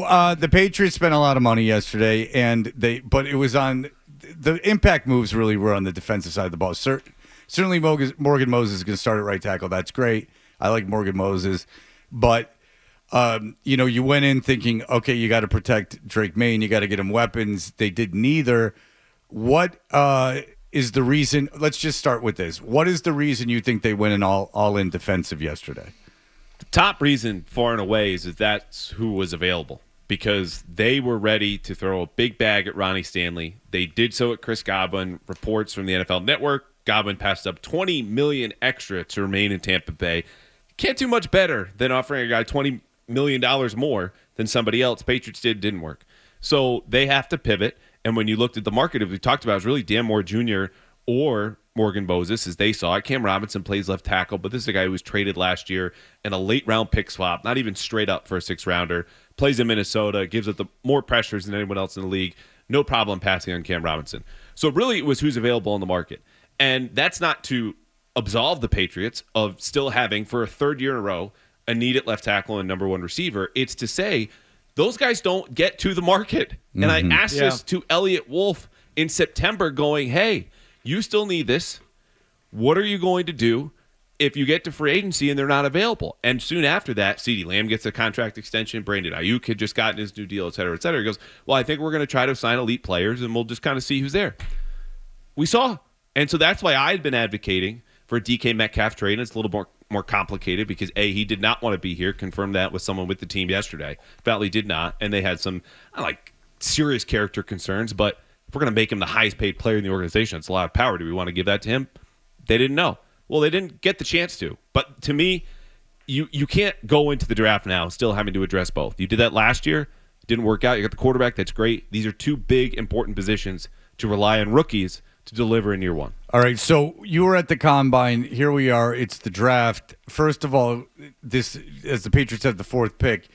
the Patriots spent a lot of money yesterday, but it was on the impact moves. Really, were on the defensive side of the ball. Certainly, Morgan Moses is going to start at right tackle. That's great. I like Morgan Moses, but you went in thinking, okay, you got to protect Drake Maye and you got to get him weapons. They did neither. What is the reason? Let's just start with this. What is the reason you think they went in all in defensive yesterday? The top reason, far and away, is that that's who was available, because they were ready to throw a big bag at Ronnie Stanley. They did so at Chris Godwin. Reports from the NFL Network, Godwin passed up $20 million extra to remain in Tampa Bay. Can't do much better than offering a guy $20 million more than somebody else. Patriots didn't work. So they have to pivot. And when you looked at the market, as we talked about, it was really Dan Moore Jr. or Morgan Moses, as they saw it. Cam Robinson plays left tackle, but this is a guy who was traded last year in a late-round pick swap, not even straight up for a sixth-rounder. Plays in Minnesota, gives up the more pressures than anyone else in the league. No problem passing on Cam Robinson. So really it was who's available on the market. And that's not to absolve the Patriots of still having, for a third year in a row, a need at left tackle and number one receiver. It's to say those guys don't get to the market. Mm-hmm. And I asked this to Elliott Wolf in September going, hey, you still need this. What are you going to do if you get to free agency and they're not available? And soon after that, CeeDee Lamb gets a contract extension. Brandon Ayuk had just gotten his new deal, et cetera, et cetera. He goes, well, I think we're going to try to sign elite players and we'll just kind of see who's there. We saw. And so that's why I'd been advocating for a DK Metcalf trade. And it's a little more complicated because, A, he did not want to be here. Confirmed that with someone with the team yesterday. Valley did not. And they had some, serious character concerns. But if we're going to make him the highest paid player in the organization, it's a lot of power. Do we want to give that to him? They didn't know. Well, they didn't get the chance to. But to me, you can't go into the draft now still having to address both. You did that last year. Didn't work out. You got the quarterback. That's great. These are two big, important positions to rely on rookies to deliver in year one. All right, so you were at the Combine. Here we are. It's the draft. First of all, this, as the Patriots have the fourth pick,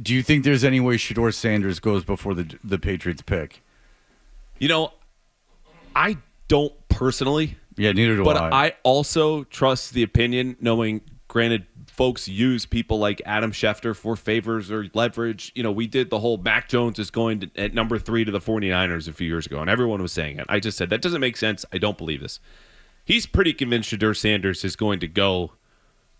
do you think there's any way Shedeur Sanders goes before the Patriots pick? I don't personally. Yeah, neither do I. But I also trust the opinion, knowing, granted, folks use people like Adam Schefter for favors or leverage. We did the whole Mac Jones is going at number 3 to the 49ers a few years ago, and everyone was saying it. I just said, that doesn't make sense. I don't believe this. He's pretty convinced Shedeur Sanders is going to go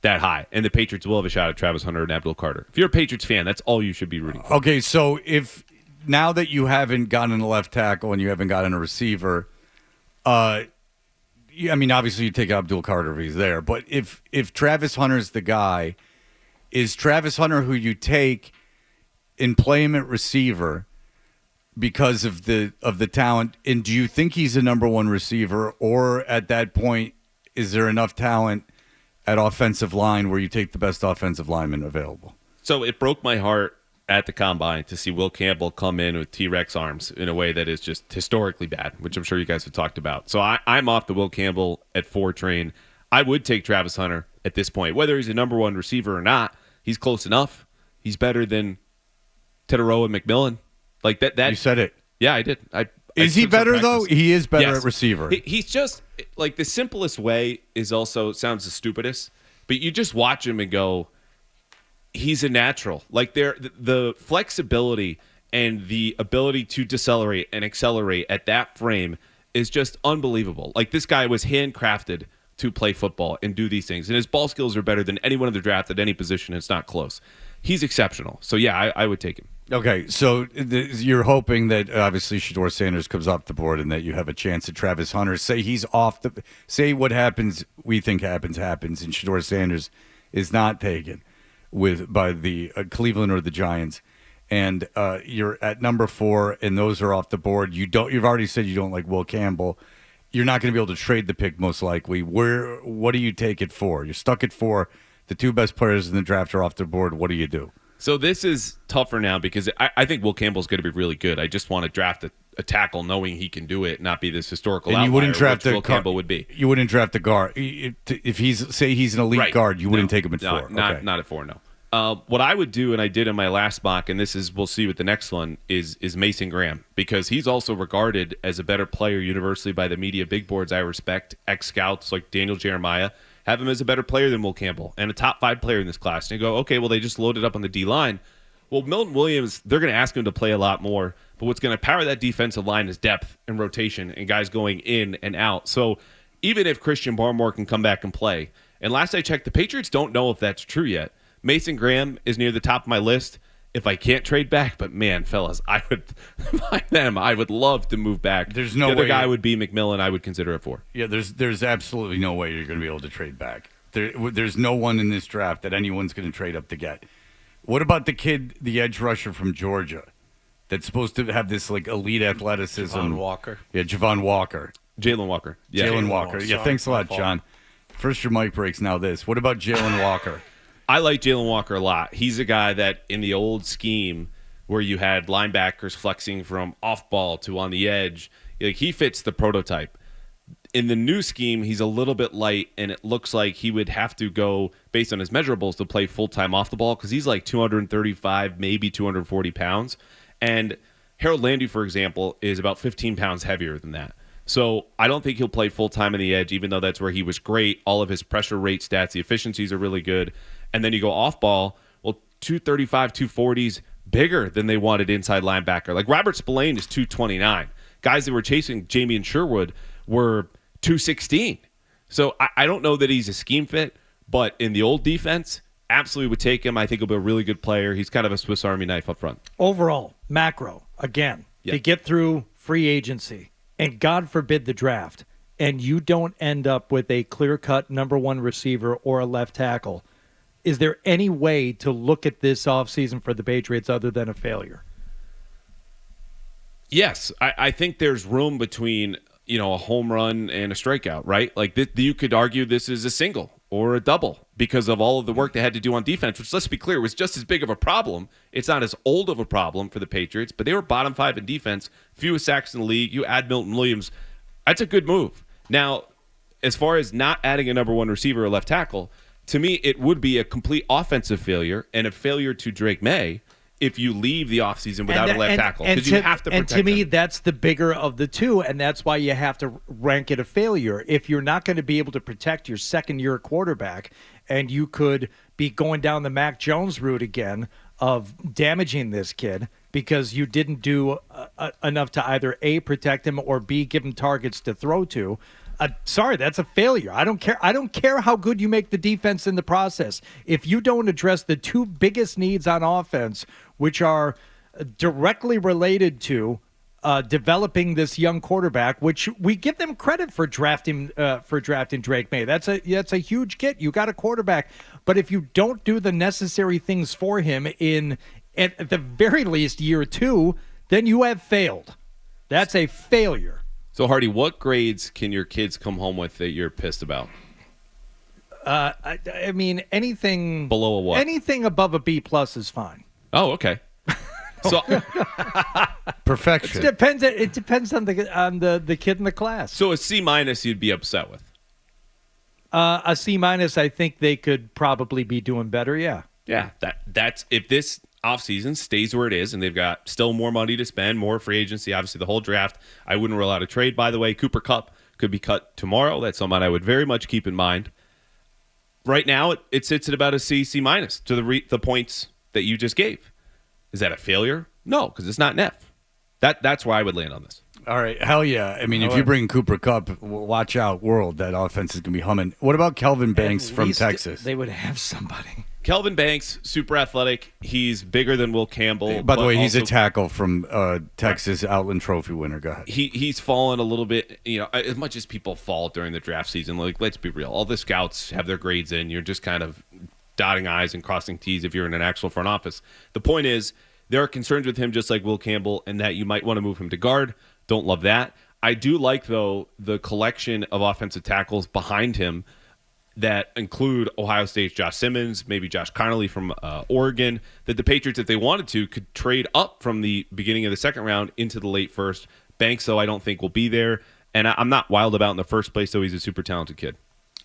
that high, and the Patriots will have a shot at Travis Hunter and Abdul Carter. If you're a Patriots fan, that's all you should be rooting for. Okay, so if now that you haven't gotten a left tackle and you haven't gotten a receiver, obviously you take Abdul Carter if he's there. But if Travis Hunter's the guy, is Travis Hunter who you take and play him at receiver because of the talent? And do you think he's a number one receiver, or at that point, is there enough talent at offensive line where you take the best offensive lineman available? So it broke my heart at the Combine to see Will Campbell come in with T-Rex arms in a way that is just historically bad, which I'm sure you guys have talked about. So I'm off the Will Campbell at 4 train. I would take Travis Hunter at this point. Whether he's a number one receiver or not, he's close enough. He's better than Teteroa and McMillan. Like that. You said it. Yeah, I did. Is he better, though? He is better at receiver. He's just, like, the simplest way is also, sounds the stupidest, but you just watch him and go, he's a natural. Like, the flexibility and the ability to decelerate and accelerate at that frame is just unbelievable. Like, this guy was handcrafted to play football and do these things, and his ball skills are better than anyone in the draft at any position. It's not close. He's exceptional. So, yeah, I would take him. Okay, so you're hoping that obviously Shedeur Sanders comes off the board and that you have a chance at Travis Hunter. Say what happens, we think happens, and Shedeur Sanders is not taken by the Cleveland or the Giants, and you're at number 4 and those are off the board. You've already said you don't like Will Campbell. You're not going to be able to trade the pick most likely. What do you take it for? You're stuck at 4. The 2 best players in the draft are off the board. What do you do? So this is tougher now because I think Will Campbell's going to be really good. I just want to draft a tackle knowing he can do it, not be this historical outlier, you wouldn't draft Will Campbell would be. You wouldn't draft a guard. If he's an elite guard, you wouldn't take him at 4. Not at 4, no. What I would do, and I did in my last mock, and this is, we'll see with the next one, is Mason Graham, because he's also regarded as a better player universally by the media big boards I respect, ex-scouts like Daniel Jeremiah, have him as a better player than Will Campbell and a top 5 player in this class. And you go, okay, well, they just loaded up on the D-line. Well, Milton Williams, they're going to ask him to play a lot more, but what's going to power that defensive line is depth and rotation and guys going in and out. So even if Christian Barmore can come back and play, and last I checked, the Patriots don't know if that's true yet. Mason Graham is near the top of my list if I can't trade back, but man, fellas, I would love to move back. There's no the other way guy would be McMillan. I would consider it for. Yeah, there's absolutely no way you're going to be able to trade back. There's no one in this draft that anyone's going to trade up to get. What about the kid, the edge rusher from Georgia, that's supposed to have this like elite athleticism? Javon Walker. Yeah, Javon Walker. Jalen Walker. Yeah. Jalen Walker. Yeah, Sorry, thanks a lot, my fault. John. First your mic breaks, now this. What about Jalen Walker? I like Jalen Walker a lot. He's a guy that in the old scheme where you had linebackers flexing from off ball to on the edge, like he fits the prototype. In the new scheme, he's a little bit light, and it looks like he would have to go, based on his measurables, to play full-time off the ball because he's like 235, maybe 240 pounds. And Harold Landry, for example, is about 15 pounds heavier than that. So I don't think he'll play full-time on the edge, even though that's where he was great. All of his pressure rate stats, the efficiencies are really good. And then you go off ball, well, 235, 240s, bigger than they wanted inside linebacker. Like Robert Spillane is 229. Guys that were chasing Jamie and Sherwood were 216. So I don't know that he's a scheme fit, but in the old defense, absolutely would take him. I think he'll be a really good player. He's kind of a Swiss Army knife up front. Overall, macro, again, to get through free agency, and God forbid the draft, and you don't end up with a clear-cut number one receiver or a left tackle, is there any way to look at this offseason for the Patriots other than a failure? Yes, I think there's room between a home run and a strikeout, right? Like you could argue this is a single or a double because of all of the work they had to do on defense, which, let's be clear, was just as big of a problem. It's not as old of a problem for the Patriots, but they were bottom 5 in defense, fewest sacks in the league. You add Milton Williams, that's a good move. Now, as far as not adding a number one receiver or left tackle, to me, it would be a complete offensive failure and a failure to Drake Maye if you leave the offseason without a left tackle, because you have to protect And to me, him. that's the bigger of the two, and that's why you have to rank it a failure. If you're not going to be able to protect your second-year quarterback, and you could be going down the Mac Jones route again of damaging this kid because you didn't do enough to either A, protect him, or B, give him targets to throw to, sorry, that's a failure. I don't care. I don't care how good you make the defense in the process. If you don't address the two biggest needs on offense, which are directly related to developing this young quarterback, which we give them credit for drafting Drake Maye. That's a huge get. You got a quarterback, but if you don't do the necessary things for him in at the very least year 2, then you have failed. That's a failure. So, Hardy, what grades can your kids come home with that you're pissed about? I mean, anything Below a what? Anything above a B+ is fine. Oh, okay. So, Perfection. It depends on the kid in the class. so a C- you'd be upset with. A C-, I think they could probably be doing better. Yeah. Yeah, that's if this offseason stays where it is and they've got still more money to spend, more free agency, obviously the whole draft. I wouldn't rule out a trade, by the way. Cooper Kupp could be cut tomorrow. That's something I would very much keep in mind. Right now, it sits at about a C- to the points that you just gave. Is that a failure? No, because it's not an F. That's where I would land on this. All right, hell yeah. I mean, if you bring Cooper Kupp, watch out, world. That offense is going to be humming. What about Kelvin Banks At from least Texas? They would have somebody. Kelvin Banks, super athletic. He's bigger than Will Campbell. By the but way, he's a also- tackle from Texas Outland Trophy winner. Go ahead. He's fallen a little bit, as much as people fall during the draft season. Like, let's be real. All the scouts have their grades in. You're just kind of dotting I's and crossing T's if you're in an actual front office. The point is, there are concerns with him just like Will Campbell and that you might want to move him to guard. Don't love that. I do like, though, the collection of offensive tackles behind him that include Ohio State's Josh Simmons, maybe Josh Connolly from Oregon, that the Patriots, if they wanted to, could trade up from the beginning of the second round into the late first. Banks, though, I don't think will be there. And I'm not wild about in the first place, though. He's a super talented kid.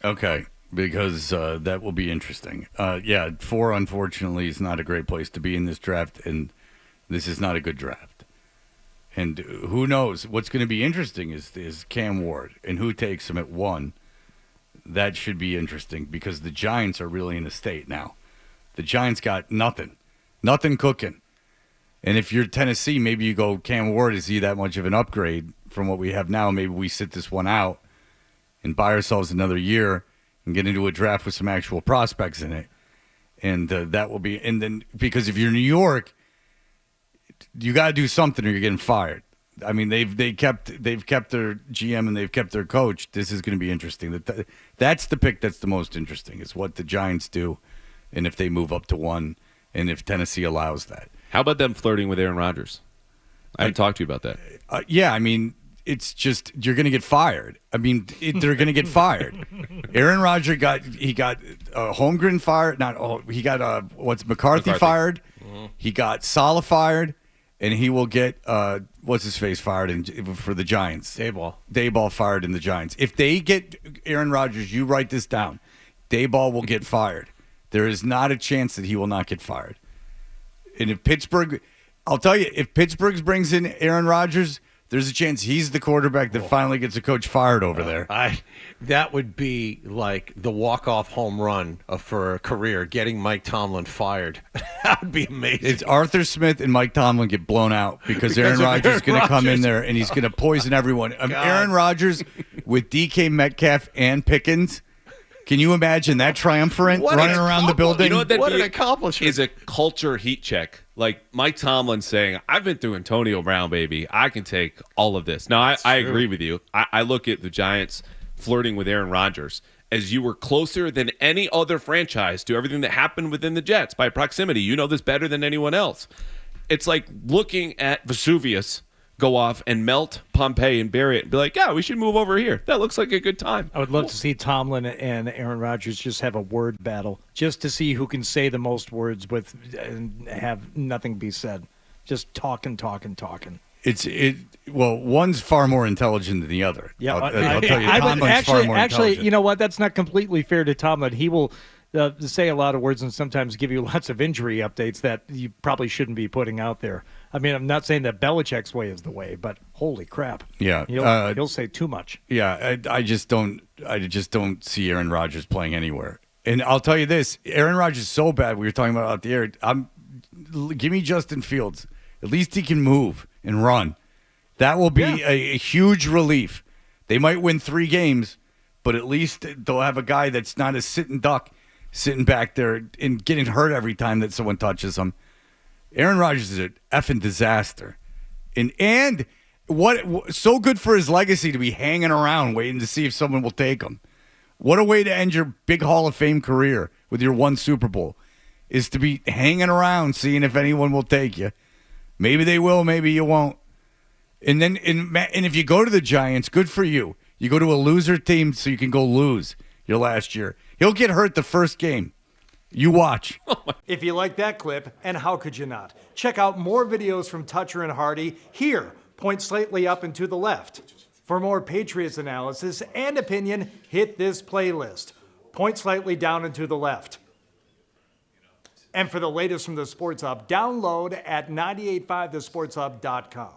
Okay, because that will be interesting. 4, unfortunately, is not a great place to be in this draft, and this is not a good draft. And who knows? What's going to be interesting is Cam Ward, and who takes him at 1. That should be interesting because the Giants are really in a state now. The Giants got nothing. Nothing cooking. And if you're Tennessee, maybe you go, Cam Ward, is he that much of an upgrade from what we have now? Maybe we sit this one out and buy ourselves another year and get into a draft with some actual prospects in it. And that will be – and then because if you're New York, you got to do something or you're getting fired. I mean, they've kept their GM and they've kept their coach. This is going to be interesting. That's the pick that's the most interesting is what the Giants do and if they move up to 1 and if Tennessee allows that. How about them flirting with Aaron Rodgers? I haven't talked to you about that. Yeah, I mean, it's just you're going to get fired. I mean, they're going to get fired. Aaron Rodgers got Holmgren fired. He got McCarthy fired. Mm-hmm. He got Saleh fired, and he will get what's his face fired for the Giants. Dayball fired in the Giants. If they get Aaron Rodgers, you write this down. Dayball will get fired. There is not a chance that he will not get fired. And if Pittsburgh, I'll tell you, if Pittsburgh brings in Aaron Rodgers, there's a chance he's the quarterback that finally gets a coach fired over there. That would be like the walk-off home run for a career, getting Mike Tomlin fired. That would be amazing. It's Arthur Smith and Mike Tomlin get blown out because Aaron Rodgers is going to come in there and he's going to poison everyone. Aaron Rodgers with DK Metcalf and Pickens. Can you imagine that triumvirate running around the building? You know what an accomplishment. Is a culture heat check. Like Mike Tomlin saying, I've been through Antonio Brown, baby. I can take all of this. Now, I agree with you. I look at the Giants flirting with Aaron Rodgers as you were closer than any other franchise to everything that happened within the Jets by proximity. You know this better than anyone else. It's like looking at Vesuvius go off and melt Pompeii and bury it and be like, yeah, we should move over here. That looks like a good time. I would love to see Tomlin and Aaron Rodgers just have a word battle just to see who can say the most words with and have nothing be said. Just talking. Well, one's far more intelligent than the other. Yeah, I'll tell you, Tomlin's far more intelligent. You know what? That's not completely fair to Tomlin. He will say a lot of words and sometimes give you lots of injury updates that you probably shouldn't be putting out there. I mean, I'm not saying that Belichick's way is the way, but holy crap! Yeah, he'll say too much. Yeah, I just don't see Aaron Rodgers playing anywhere. And I'll tell you this: Aaron Rodgers is so bad. We were talking about out the air. Give me Justin Fields. At least he can move and run. That will be a huge relief. They might win 3 games, but at least they'll have a guy that's not a sitting duck, sitting back there and getting hurt every time that someone touches him. Aaron Rodgers is an effing disaster. And what so good for his legacy to be hanging around waiting to see if someone will take him. What a way to end your big Hall of Fame career with your 1 Super Bowl is to be hanging around seeing if anyone will take you. Maybe they will, maybe you won't. And then and if you go to the Giants, good for you. You go to a loser team so you can go lose your last year. He'll get hurt the first game. You watch. If you like that clip, and how could you not? Check out more videos from Toucher and Hardy here. Point slightly up and to the left. For more Patriots analysis and opinion, hit this playlist. Point slightly down and to the left. And for the latest from the Sports Hub, download at 985thesportshub.com.